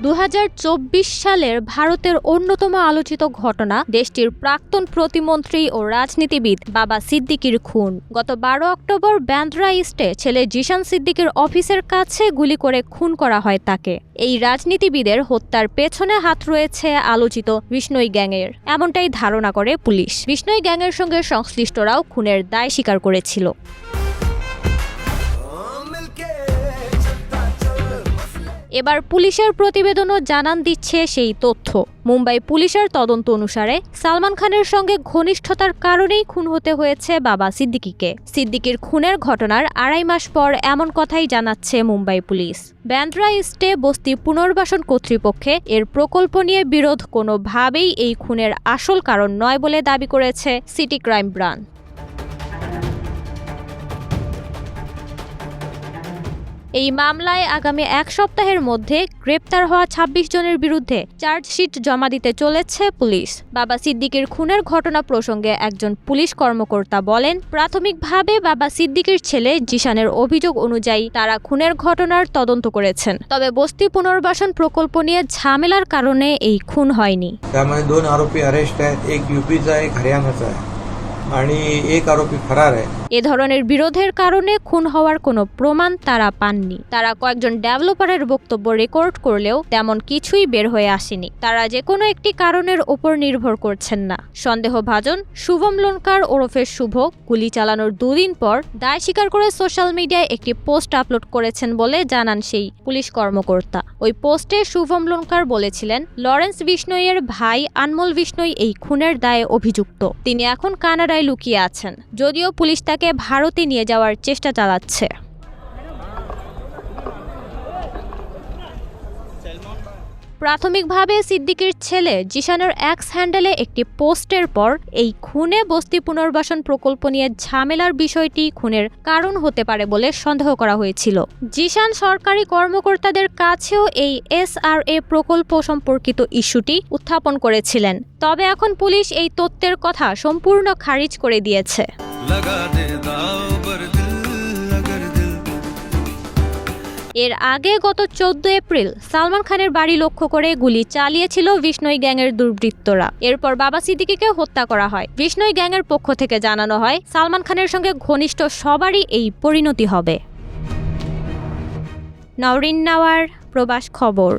2024 সালের ভারতের অন্যতম আলোচিত ঘটনা দেশটির প্রাক্তন প্রতিমন্ত্রী ও রাজনীতিবিদ বাবা সিদ্দিকীর খুন। গত 12 অক্টোবর বান্দ্রা ইস্টে ছেলে জিশান সিদ্দিকীর অফিসের কাছে গুলি করে খুন করা হয় তাকে। এই রাজনীতিবিদের হত্যার পেছনে হাত রয়েছে আলোচিত বিষ্ণই গ্যাংয়ের, এমনটাই ধারণা করে পুলিশ। বিষ্ণই গ্যাংয়ের সঙ্গে সংশ্লিষ্টরাও খুনের দায় স্বীকার করেছিল। এবার পুলিশের প্রতিবেদনও জানান দিচ্ছে সেই তথ্য। মুম্বাই পুলিশের তদন্ত অনুসারে সালমান খানের সঙ্গে ঘনিষ্ঠতার কারণেই খুন হতে হয়েছে বাবা সিদ্দিকীকে। সিদ্দিকীর খুনের ঘটনার 2.5 মাস পর এমন কথাই জানাচ্ছে মুম্বাই পুলিশ। বান্দ্রা ইস্টে বস্তি পুনর্বাসন কর্তৃপক্ষে এর প্রকল্প নিয়ে বিরোধ কোনোভাবেই এই খুনের আসল কারণ নয় বলে দাবি করেছে সিটি ক্রাইম ব্রাঞ্চ। এই মামলায় আগামী 1 সপ্তাহের মধ্যে গ্রেপ্তার হওয়া 26 জনের বিরুদ্ধে চার্জশিট জমা দিতে চলেছে পুলিশ। বাবা সিদ্দিকীর খুনের ঘটনা প্রসঙ্গে একজন পুলিশ কর্মকর্তা বলেন, প্রাথমিকভাবে বাবা সিদ্দিকীর ছেলে জিশানের অভিযোগ অনুযায়ী তারা খুনের ঘটনার তদন্ত করেছেন। তবে বস্তি পুনর্বাসন প্রকল্প নিয়ে ঝামেলার কারণে এই খুন হয়নি। त्यामध्ये 2 आरोपी अरेस्ट आहेत, एक यूपीचा एक हरियाणाचा आहे आणि एक आरोपी फरार आहे। এ ধরনের বিরোধের কারণে খুন হওয়ার কোনো প্রমাণ তারা পাননি। তারা কয়েকজন ডেভেলপারের বক্তব্য রেকর্ড করলেও তেমন কিছুই বের হয়ে আসেনি। তারা যে কোনো একটি কারণের ওপর নির্ভর করছেন না। সন্দেহভাজন শুভম লোনকার ওরফে শুভ গুলি চালানোর 2 দিন পর দায় স্বীকার করে সোশ্যাল মিডিয়ায় একটি পোস্ট আপলোড করেছেন বলে জানান সেই পুলিশ কর্মকর্তা। ওই পোস্টে শুভম লোনকার বলেছিলেন, লরেন্স বিষ্ণইয়ের ভাই আনমোল বিষ্ণই এই খুনের দায়ে অভিযুক্ত। তিনি এখন কানাডায় লুকিয়ে আছেন, যদিও পুলিশ তাকে ভারতে নিয়ে যাওয়ার চেষ্টা চালাচ্ছে। প্রাথমিকভাবে সিদ্দিকীর ছেলে জিশানের এক্স হ্যান্ডেলে একটি পোস্টের পর এই খুনে বস্তি পুনর্বাসন প্রকল্প নিয়ে ঝামেলার বিষয়টি খুনের কারণ হতে পারে বলে সন্দেহ করা হয়েছিল। জিশান সরকারি কর্মকর্তাদের কাছেও এই SRA প্রকল্প সম্পর্কিত ইস্যুটি উত্থাপন করেছিলেন। তবে এখন পুলিশ এই তথ্যের কথা সম্পূর্ণ খারিজ করে দিয়েছে। এর আগে গত 14 এপ্রিল সালমান খানের বাড়ি লক্ষ্য করে গুলি চালিয়েছিল বিষ্ণই গ্যাংয়ের দুর্বৃত্তরা। এরপর বাবা সিদ্দিকীকে হত্যা করা হয়। বিষ্ণই গ্যাংয়ের পক্ষ থেকে জানানো হয়, সালমান খানের সঙ্গে ঘনিষ্ঠ সবারই এই পরিণতি হবে। নওরিন নাওয়ার, প্রবাস খবর।